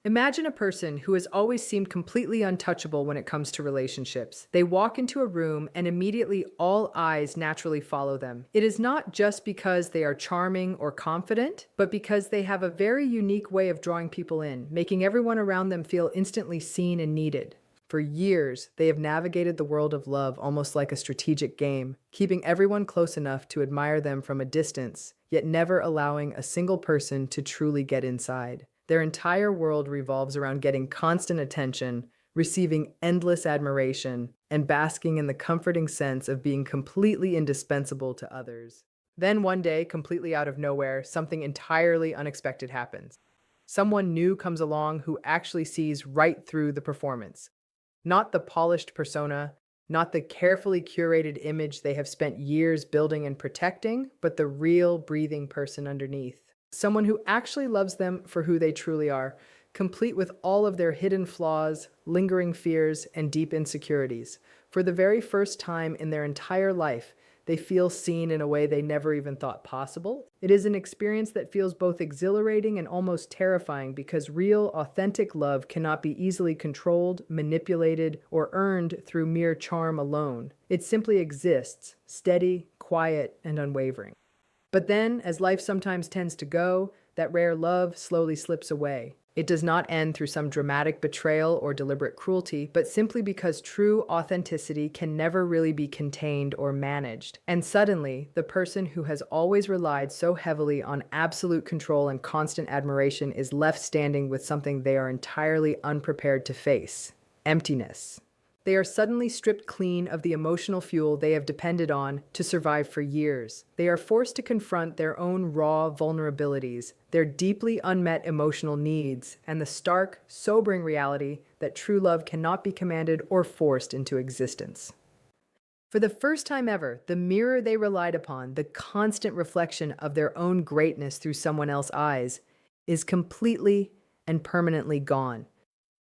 Imagine a person who has always seemed completely untouchable when it comes to relationships. They walk into a room and immediately all eyes naturally follow them. It is not just because they are charming or confident, but because they have a very unique way of drawing people in, making everyone around them feel instantly seen and needed. For years, they have navigated the world of love almost like a strategic game, keeping everyone close enough to admire them from a distance, yet never allowing a single person to truly get inside. Their entire world revolves around getting constant attention, receiving endless admiration, and basking in the comforting sense of being completely indispensable to others. Then one day, completely out of nowhere, something entirely unexpected happens. Someone new comes along who actually sees right through the performance. Not the polished persona, not the carefully curated image they have spent years building and protecting, but the real breathing person underneath. Someone who actually loves them for who they truly are, complete with all of their hidden flaws, lingering fears, and deep insecurities. For the very first time in their entire life, they feel seen in a way they never even thought possible. It is an experience that feels both exhilarating and almost terrifying because real, authentic love cannot be easily controlled, manipulated, or earned through mere charm alone. It simply exists, steady, quiet, and unwavering. But then, as life sometimes tends to go, that rare love slowly slips away. It does not end through some dramatic betrayal or deliberate cruelty, but simply because true authenticity can never really be contained or managed. And suddenly, the person who has always relied so heavily on absolute control and constant admiration is left standing with something they are entirely unprepared to face: emptiness. They are suddenly stripped clean of the emotional fuel they have depended on to survive for years. They are forced to confront their own raw vulnerabilities, their deeply unmet emotional needs, and the stark, sobering reality that true love cannot be commanded or forced into existence. For the first time ever, the mirror they relied upon, the constant reflection of their own greatness through someone else's eyes, is completely and permanently gone.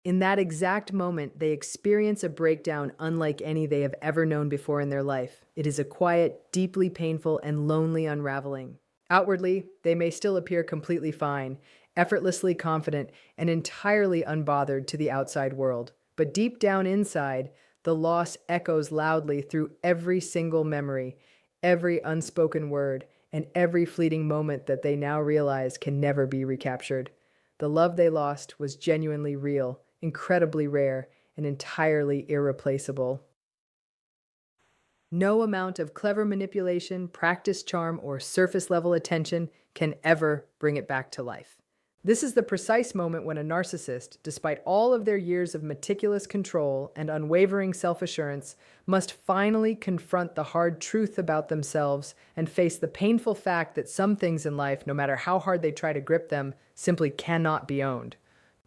In that exact moment, they experience a breakdown unlike any they have ever known before in their life. It is a quiet, deeply painful, and lonely unraveling. Outwardly, they may still appear completely fine, effortlessly confident, and entirely unbothered to the outside world. But deep down inside, the loss echoes loudly through every single memory, every unspoken word, and every fleeting moment that they now realize can never be recaptured. The love they lost was genuinely real, incredibly rare, and entirely irreplaceable. No amount of clever manipulation, practiced charm, or surface-level attention can ever bring it back to life. This is the precise moment when a narcissist, despite all of their years of meticulous control and unwavering self-assurance, must finally confront the hard truth about themselves and face the painful fact that some things in life, no matter how hard they try to grip them, simply cannot be owned.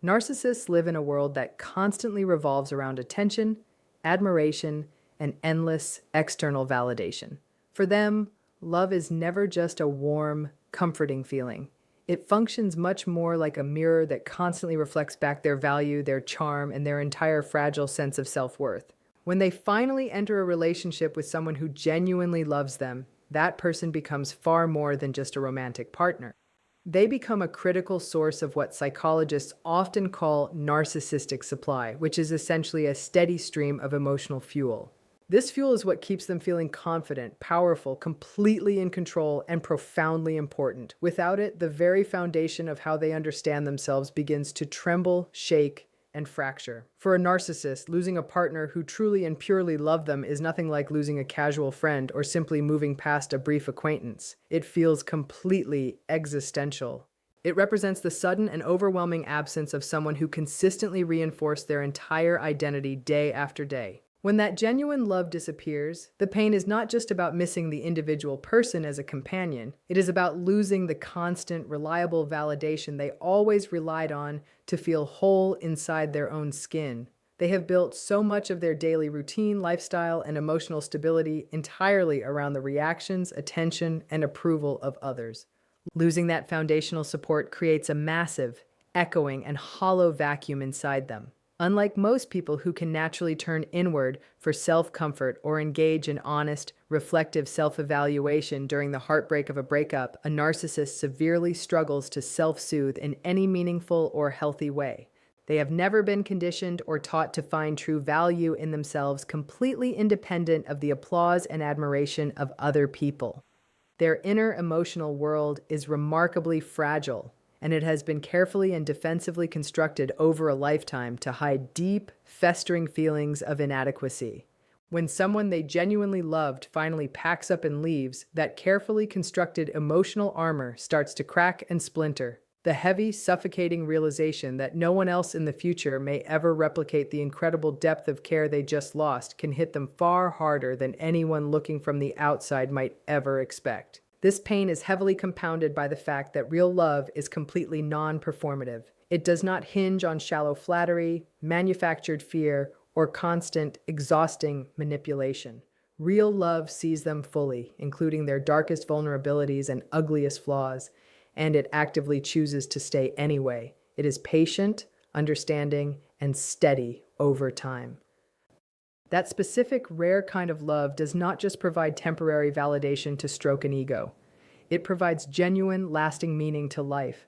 Narcissists live in a world that constantly revolves around attention, admiration, and endless external validation. For them, love is never just a warm, comforting feeling. It functions much more like a mirror that constantly reflects back their value, their charm, and their entire fragile sense of self-worth. When they finally enter a relationship with someone who genuinely loves them, that person becomes far more than just a romantic partner. They become a critical source of what psychologists often call narcissistic supply, which is essentially a steady stream of emotional fuel. This fuel is what keeps them feeling confident, powerful, completely in control, and profoundly important. Without it, the very foundation of how they understand themselves begins to tremble, shake, and fracture. For a narcissist, losing a partner who truly and purely loved them is nothing like losing a casual friend or simply moving past a brief acquaintance. It feels completely existential. It represents the sudden and overwhelming absence of someone who consistently reinforced their entire identity day after day. When that genuine love disappears, the pain is not just about missing the individual person as a companion. It is about losing the constant, reliable validation they always relied on to feel whole inside their own skin. They have built so much of their daily routine, lifestyle, and emotional stability entirely around the reactions, attention, and approval of others. Losing that foundational support creates a massive, echoing, and hollow vacuum inside them. Unlike most people who can naturally turn inward for self-comfort or engage in honest, reflective self-evaluation during the heartbreak of a breakup, a narcissist severely struggles to self-soothe in any meaningful or healthy way. They have never been conditioned or taught to find true value in themselves, completely independent of the applause and admiration of other people. Their inner emotional world is remarkably fragile, and it has been carefully and defensively constructed over a lifetime to hide deep, festering feelings of inadequacy. When someone they genuinely loved finally packs up and leaves, that carefully constructed emotional armor starts to crack and splinter. The heavy, suffocating realization that no one else in the future may ever replicate the incredible depth of care they just lost can hit them far harder than anyone looking from the outside might ever expect. This pain is heavily compounded by the fact that real love is completely non-performative. It does not hinge on shallow flattery, manufactured fear, or constant, exhausting manipulation. Real love sees them fully, including their darkest vulnerabilities and ugliest flaws, and it actively chooses to stay anyway. It is patient, understanding, and steady over time. That specific, rare kind of love does not just provide temporary validation to stroke an ego. It provides genuine, lasting meaning to life.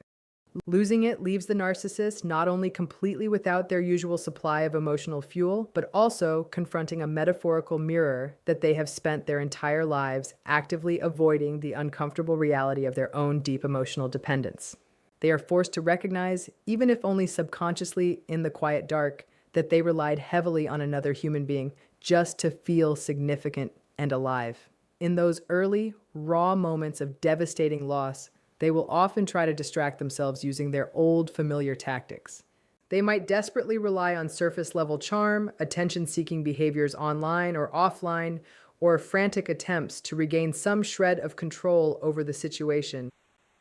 Losing it leaves the narcissist not only completely without their usual supply of emotional fuel, but also confronting a metaphorical mirror that they have spent their entire lives actively avoiding the uncomfortable reality of their own deep emotional dependence. They are forced to recognize, even if only subconsciously in the quiet dark, that they relied heavily on another human being just to feel significant and alive. In those early, raw moments of devastating loss, they will often try to distract themselves using their old, familiar tactics. They might desperately rely on surface-level charm, attention-seeking behaviors online or offline, or frantic attempts to regain some shred of control over the situation.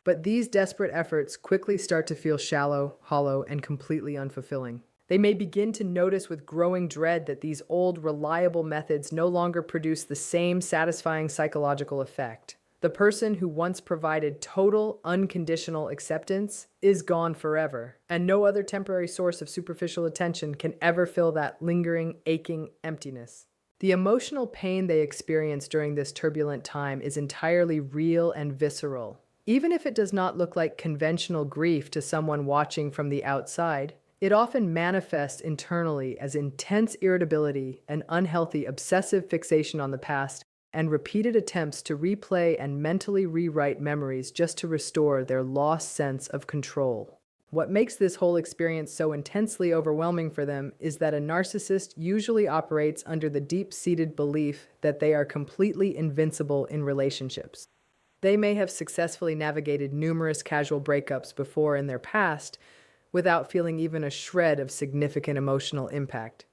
But these desperate efforts quickly start to feel shallow, hollow, and completely unfulfilling. They may begin to notice with growing dread that these old, reliable methods no longer produce the same satisfying psychological effect. The person who once provided total, unconditional acceptance is gone forever, and no other temporary source of superficial attention can ever fill that lingering, aching emptiness. The emotional pain they experience during this turbulent time is entirely real and visceral. Even if it does not look like conventional grief to someone watching from the outside, it often manifests internally as intense irritability and unhealthy obsessive fixation on the past, and repeated attempts to replay and mentally rewrite memories just to restore their lost sense of control. What makes this whole experience so intensely overwhelming for them is that a narcissist usually operates under the deep-seated belief that they are completely invincible in relationships. They may have successfully navigated numerous casual breakups before in their past without feeling even a shred of significant emotional impact.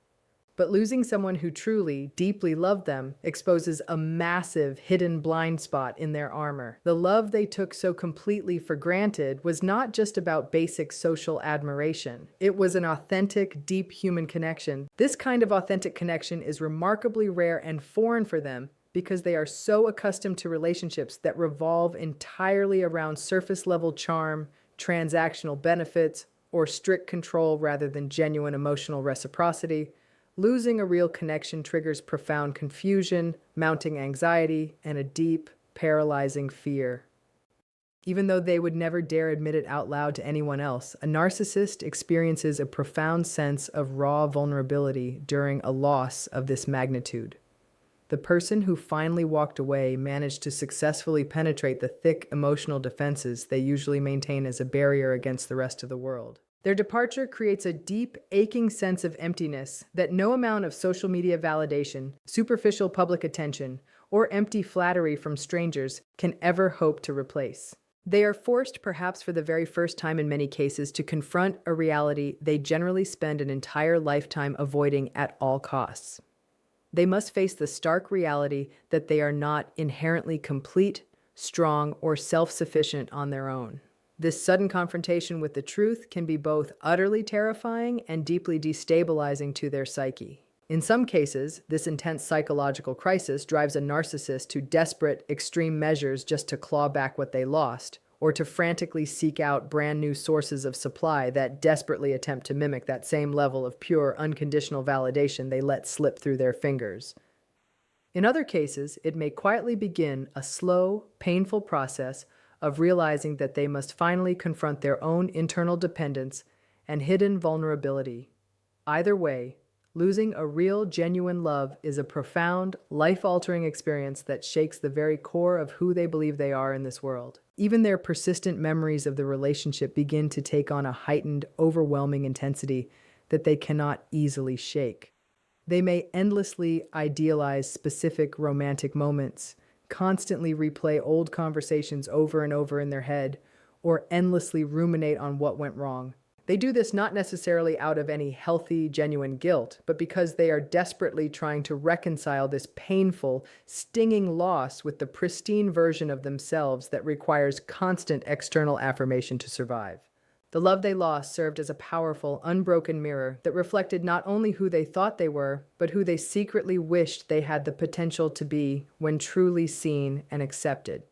But losing someone who truly, deeply loved them exposes a massive hidden blind spot in their armor. The love they took so completely for granted was not just about basic social admiration. It was an authentic, deep human connection. This kind of authentic connection is remarkably rare and foreign for them because they are so accustomed to relationships that revolve entirely around surface-level charm, transactional benefits, or strict control rather than genuine emotional reciprocity. Losing a real connection triggers profound confusion, mounting anxiety, and a deep, paralyzing fear. Even though they would never dare admit it out loud to anyone else, a narcissist experiences a profound sense of raw vulnerability during a loss of this magnitude. The person who finally walked away managed to successfully penetrate the thick emotional defenses they usually maintain as a barrier against the rest of the world. Their departure creates a deep, aching sense of emptiness that no amount of social media validation, superficial public attention, or empty flattery from strangers can ever hope to replace. They are forced, perhaps for the very first time in many cases, to confront a reality they generally spend an entire lifetime avoiding at all costs. They must face the stark reality that they are not inherently complete, strong, or self-sufficient on their own. This sudden confrontation with the truth can be both utterly terrifying and deeply destabilizing to their psyche. In some cases, this intense psychological crisis drives a narcissist to desperate, extreme measures just to claw back what they lost, or to frantically seek out brand new sources of supply that desperately attempt to mimic that same level of pure, unconditional validation they let slip through their fingers. In other cases, it may quietly begin a slow, painful process of realizing that they must finally confront their own internal dependence and hidden vulnerability. Either way, losing a real, genuine love is a profound, life-altering experience that shakes the very core of who they believe they are in this world. Even their persistent memories of the relationship begin to take on a heightened, overwhelming intensity that they cannot easily shake. They may endlessly idealize specific romantic moments, constantly replay old conversations over and over in their head, or endlessly ruminate on what went wrong. They do this not necessarily out of any healthy, genuine guilt, but because they are desperately trying to reconcile this painful, stinging loss with the pristine version of themselves that requires constant external affirmation to survive. The love they lost served as a powerful, unbroken mirror that reflected not only who they thought they were, but who they secretly wished they had the potential to be when truly seen and accepted.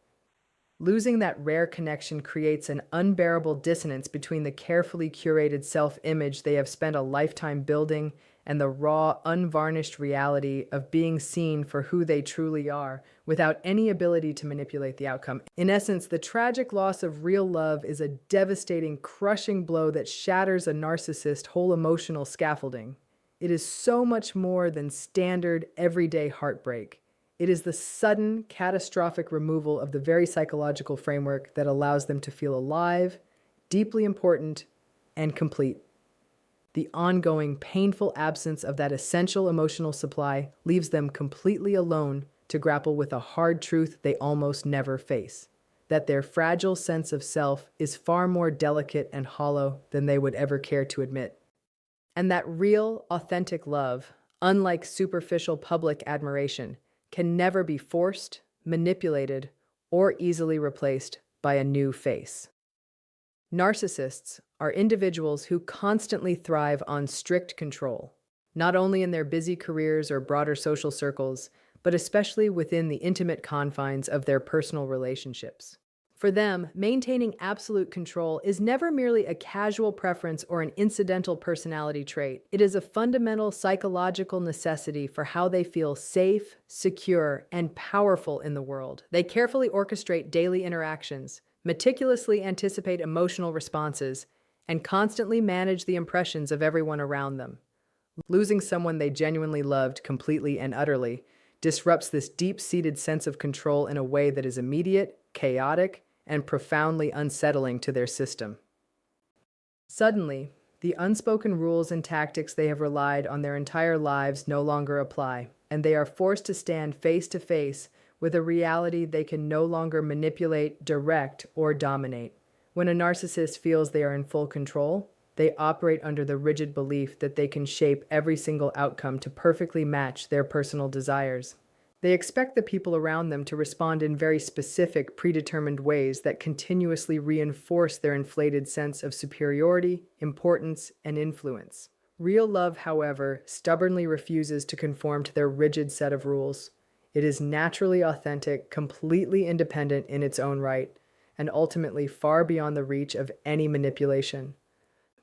Losing that rare connection creates an unbearable dissonance between the carefully curated self-image they have spent a lifetime building and the raw, unvarnished reality of being seen for who they truly are, without any ability to manipulate the outcome. In essence, the tragic loss of real love is a devastating, crushing blow that shatters a narcissist's whole emotional scaffolding. It is so much more than standard, everyday heartbreak. It is the sudden, catastrophic removal of the very psychological framework that allows them to feel alive, deeply important, and complete. The ongoing, painful absence of that essential emotional supply leaves them completely alone to grapple with a hard truth they almost never face: that their fragile sense of self is far more delicate and hollow than they would ever care to admit. And that real, authentic love, unlike superficial public admiration, can never be forced, manipulated, or easily replaced by a new face. Narcissists are individuals who constantly thrive on strict control, not only in their busy careers or broader social circles, but especially within the intimate confines of their personal relationships. For them, maintaining absolute control is never merely a casual preference or an incidental personality trait. It is a fundamental psychological necessity for how they feel safe, secure, and powerful in the world. They carefully orchestrate daily interactions, meticulously anticipate emotional responses, and constantly manage the impressions of everyone around them. Losing someone they genuinely loved completely and utterly disrupts this deep-seated sense of control in a way that is immediate, chaotic, and profoundly unsettling to their system. Suddenly, the unspoken rules and tactics they have relied on their entire lives no longer apply, and they are forced to stand face to face with a reality they can no longer manipulate, direct, or dominate. When a narcissist feels they are in full control, they operate under the rigid belief that they can shape every single outcome to perfectly match their personal desires. They expect the people around them to respond in very specific, predetermined ways that continuously reinforce their inflated sense of superiority, importance, and influence. Real love, however, stubbornly refuses to conform to their rigid set of rules. It is naturally authentic, completely independent in its own right, and ultimately far beyond the reach of any manipulation.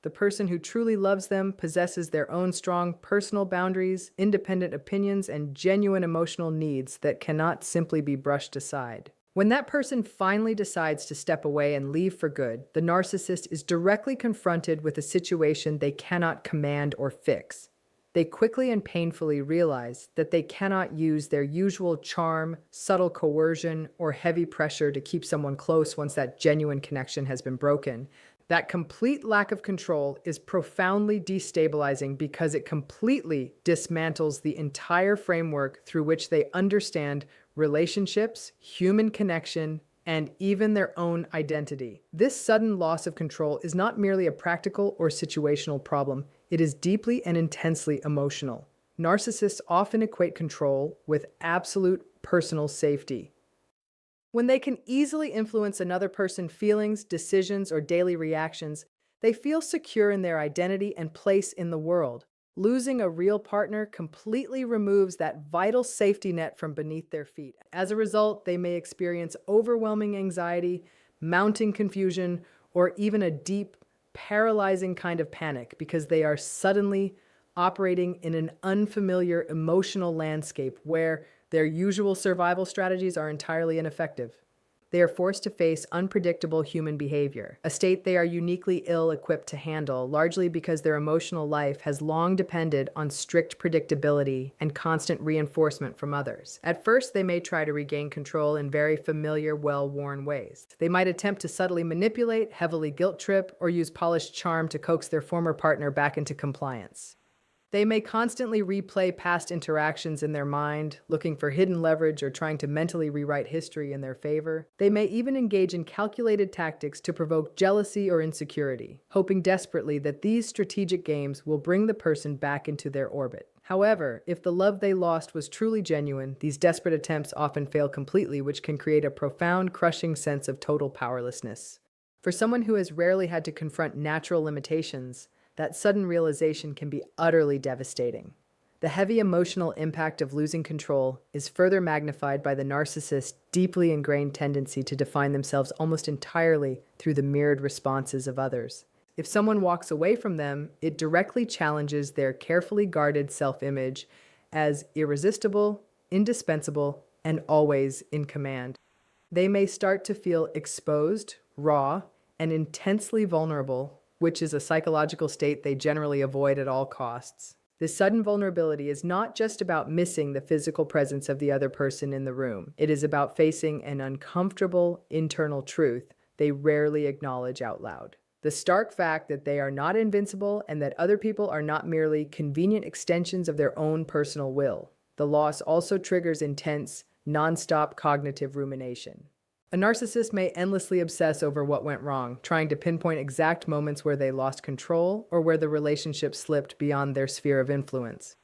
The person who truly loves them possesses their own strong personal boundaries, independent opinions, and genuine emotional needs that cannot simply be brushed aside. When that person finally decides to step away and leave for good, the narcissist is directly confronted with a situation they cannot command or fix. They quickly and painfully realize that they cannot use their usual charm, subtle coercion, or heavy pressure to keep someone close once that genuine connection has been broken. That complete lack of control is profoundly destabilizing because it completely dismantles the entire framework through which they understand relationships, human connection, and even their own identity. This sudden loss of control is not merely a practical or situational problem, it is deeply and intensely emotional. Narcissists often equate control with absolute personal safety. When they can easily influence another person's feelings, decisions, or daily reactions, they feel secure in their identity and place in the world. Losing a real partner completely removes that vital safety net from beneath their feet. As a result, they may experience overwhelming anxiety, mounting confusion, or even a deep, paralyzing kind of panic because they are suddenly operating in an unfamiliar emotional landscape where their usual survival strategies are entirely ineffective. They are forced to face unpredictable human behavior, a state they are uniquely ill-equipped to handle, largely because their emotional life has long depended on strict predictability and constant reinforcement from others. At first, they may try to regain control in very familiar, well-worn ways. They might attempt to subtly manipulate, heavily guilt-trip, or use polished charm to coax their former partner back into compliance. They may constantly replay past interactions in their mind, looking for hidden leverage or trying to mentally rewrite history in their favor. They may even engage in calculated tactics to provoke jealousy or insecurity, hoping desperately that these strategic games will bring the person back into their orbit. However, if the love they lost was truly genuine, these desperate attempts often fail completely, which can create a profound, crushing sense of total powerlessness. For someone who has rarely had to confront natural limitations, that sudden realization can be utterly devastating. The heavy emotional impact of losing control is further magnified by the narcissist's deeply ingrained tendency to define themselves almost entirely through the mirrored responses of others. If someone walks away from them, it directly challenges their carefully guarded self-image as irresistible, indispensable, and always in command. They may start to feel exposed, raw, and intensely vulnerable, which is a psychological state they generally avoid at all costs. This sudden vulnerability is not just about missing the physical presence of the other person in the room. It is about facing an uncomfortable internal truth they rarely acknowledge out loud. The stark fact that they are not invincible and that other people are not merely convenient extensions of their own personal will. The loss also triggers intense, non-stop cognitive rumination. A narcissist may endlessly obsess over what went wrong, trying to pinpoint exact moments where they lost control or where the relationship slipped beyond their sphere of influence.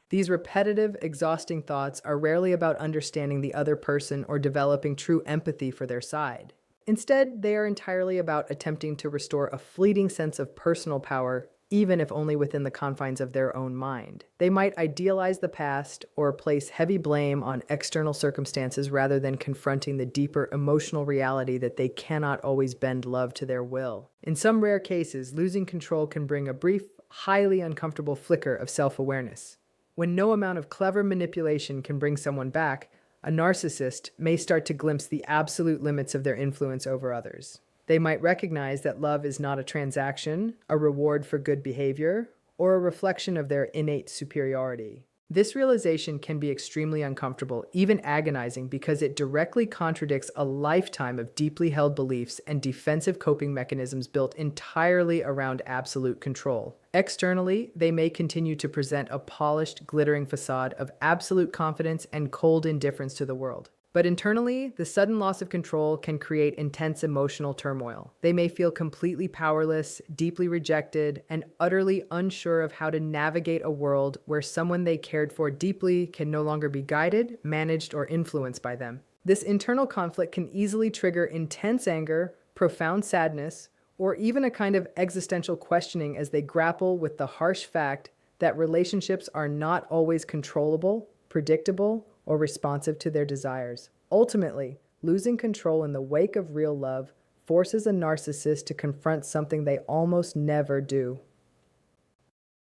These repetitive, exhausting thoughts are rarely about understanding the other person or developing true empathy for their side. Instead, they are entirely about attempting to restore a fleeting sense of personal power, even if only within the confines of their own mind. They might idealize the past or place heavy blame on external circumstances rather than confronting the deeper emotional reality that they cannot always bend love to their will. In some rare cases, losing control can bring a brief, highly uncomfortable flicker of self-awareness. When no amount of clever manipulation can bring someone back, a narcissist may start to glimpse the absolute limits of their influence over others. They might recognize that love is not a transaction, a reward for good behavior, or a reflection of their innate superiority. This realization can be extremely uncomfortable, even agonizing, because it directly contradicts a lifetime of deeply held beliefs and defensive coping mechanisms built entirely around absolute control. Externally, they may continue to present a polished, glittering facade of absolute confidence and cold indifference to the world. But internally, the sudden loss of control can create intense emotional turmoil. They may feel completely powerless, deeply rejected, and utterly unsure of how to navigate a world where someone they cared for deeply can no longer be guided, managed, or influenced by them. This internal conflict can easily trigger intense anger, profound sadness, or even a kind of existential questioning as they grapple with the harsh fact that relationships are not always controllable, predictable, or responsive to their desires. Ultimately, losing control in the wake of real love forces a narcissist to confront something they almost never do: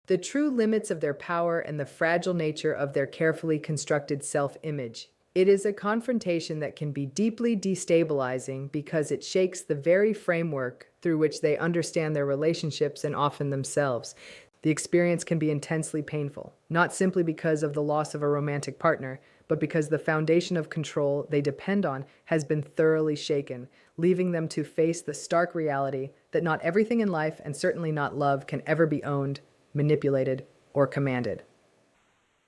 the true limits of their power and the fragile nature of their carefully constructed self-image. It is a confrontation that can be deeply destabilizing because it shakes the very framework through which they understand their relationships and often themselves. The experience can be intensely painful, not simply because of the loss of a romantic partner, but because the foundation of control they depend on has been thoroughly shaken, leaving them to face the stark reality that not everything in life, and certainly not love, can ever be owned, manipulated, or commanded.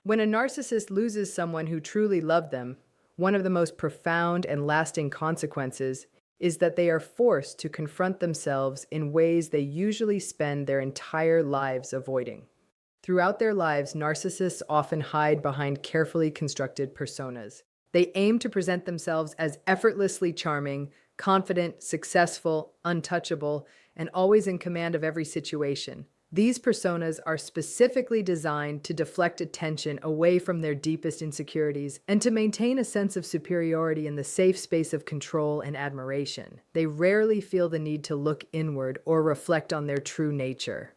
When a narcissist loses someone who truly loved them, one of the most profound and lasting consequences is that they are forced to confront themselves in ways they usually spend their entire lives avoiding. Throughout their lives, narcissists often hide behind carefully constructed personas. They aim to present themselves as effortlessly charming, confident, successful, untouchable, and always in command of every situation. These personas are specifically designed to deflect attention away from their deepest insecurities and to maintain a sense of superiority in the safe space of control and admiration. They rarely feel the need to look inward or reflect on their true nature.